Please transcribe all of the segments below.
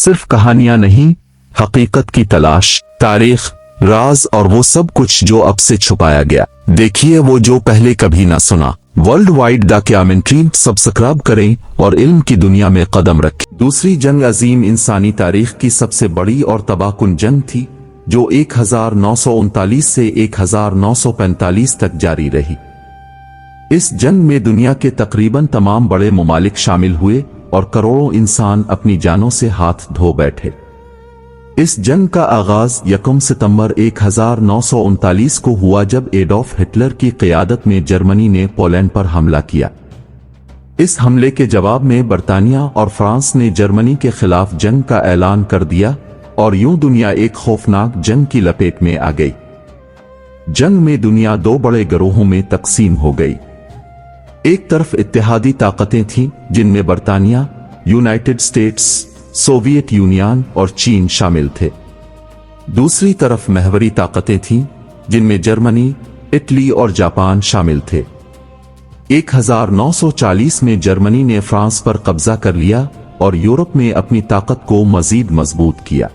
صرف کہانیاں نہیں، حقیقت کی تلاش، تاریخ، راز اور وہ سب کچھ جو اب سے چھپایا گیا۔ دیکھیے وہ جو پہلے کبھی نہ سنا۔ ورلڈ وائڈ دا کیامنٹری سبسکرائب کریں اور علم کی دنیا میں قدم رکھیں۔ دوسری جنگ عظیم انسانی تاریخ کی سب سے بڑی اور تباہ کن جنگ تھی، جو 1939 سے 1945 تک جاری رہی۔ اس جنگ میں دنیا کے تقریباً تمام بڑے ممالک شامل ہوئے اور کروڑوں انسان اپنی جانوں سے ہاتھ دھو بیٹھے۔ اس جنگ کا آغاز 1 ستمبر 1939 کو ہوا جب ایڈولف ہٹلر کی قیادت میں جرمنی نے پولینڈ پر حملہ کیا۔ اس حملے کے جواب میں برطانیہ اور فرانس نے جرمنی کے خلاف جنگ کا اعلان کر دیا اور یوں دنیا ایک خوفناک جنگ کی لپیٹ میں آ گئی۔ جنگ میں دنیا دو بڑے گروہوں میں تقسیم ہو گئی۔ ایک طرف اتحادی طاقتیں تھیں جن میں برطانیہ، یونائٹڈ اسٹیٹس، سوویت یونین اور چین شامل تھے۔ دوسری طرف محوری طاقتیں تھیں جن میں جرمنی، اٹلی اور جاپان شامل تھے۔ 1940 میں جرمنی نے فرانس پر قبضہ کر لیا اور یورپ میں اپنی طاقت کو مزید مضبوط کیا۔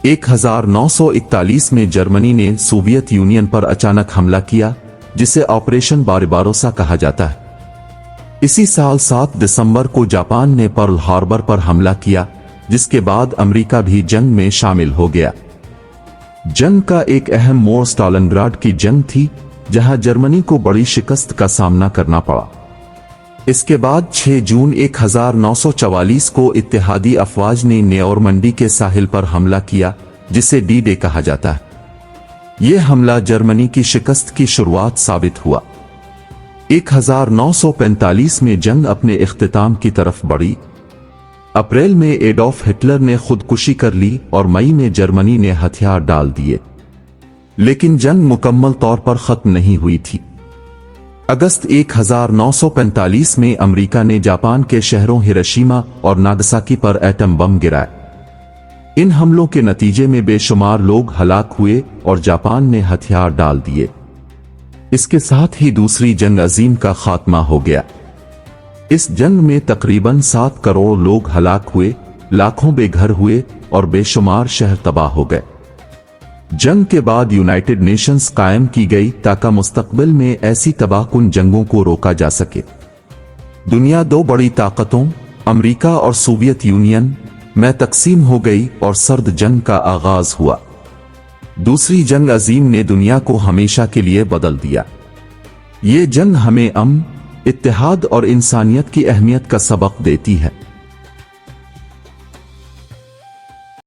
1941 میں جرمنی نے سوویت یونین پر اچانک حملہ کیا، جسے آپریشن بارباروسا کہا جاتا ہے۔ اسی سال 7 دسمبر کو جاپان نے پرل ہاربر پر حملہ کیا، جس کے بعد امریکہ بھی جنگ میں شامل ہو گیا۔ جنگ کا ایک اہم موڑ اسٹالنگراڈ کی جنگ تھی، جہاں جرمنی کو بڑی شکست کا سامنا کرنا پڑا۔ اس کے بعد 6 جون 1944 کو اتحادی افواج نے نیورمنڈی کے ساحل پر حملہ کیا، جسے ڈی ڈے کہا جاتا ہے۔ یہ حملہ جرمنی کی شکست کی شروعات ثابت ہوا۔ 1945 میں جنگ اپنے اختتام کی طرف بڑھی۔ اپریل میں ایڈولف ہٹلر نے خودکشی کر لی اور مئی میں جرمنی نے ہتھیار ڈال دیے، لیکن جنگ مکمل طور پر ختم نہیں ہوئی تھی۔ اگست 1945 میں امریکہ نے جاپان کے شہروں ہیروشیما اور ناگاساکی پر ایٹم بم گرائے۔ ان حملوں کے نتیجے میں بے شمار لوگ ہلاک ہوئے اور جاپان نے ہتھیار ڈال دیے۔ اس کے ساتھ ہی دوسری جنگ عظیم کا خاتمہ ہو گیا۔ اس جنگ میں تقریباً 7 کروڑ لوگ ہلاک ہوئے، لاکھوں بے گھر ہوئے اور بے شمار شہر تباہ ہو گئے۔ جنگ کے بعد یونائٹڈ نیشنز قائم کی گئی تاکہ مستقبل میں ایسی تباہ کن جنگوں کو روکا جا سکے۔ دنیا دو بڑی طاقتوں، امریکہ اور سوویت یونین، میں تقسیم ہو گئی اور سرد جنگ کا آغاز ہوا۔ دوسری جنگ عظیم نے دنیا کو ہمیشہ کے لیے بدل دیا۔ یہ جنگ ہمیں امن، اتحاد اور انسانیت کی اہمیت کا سبق دیتی ہے۔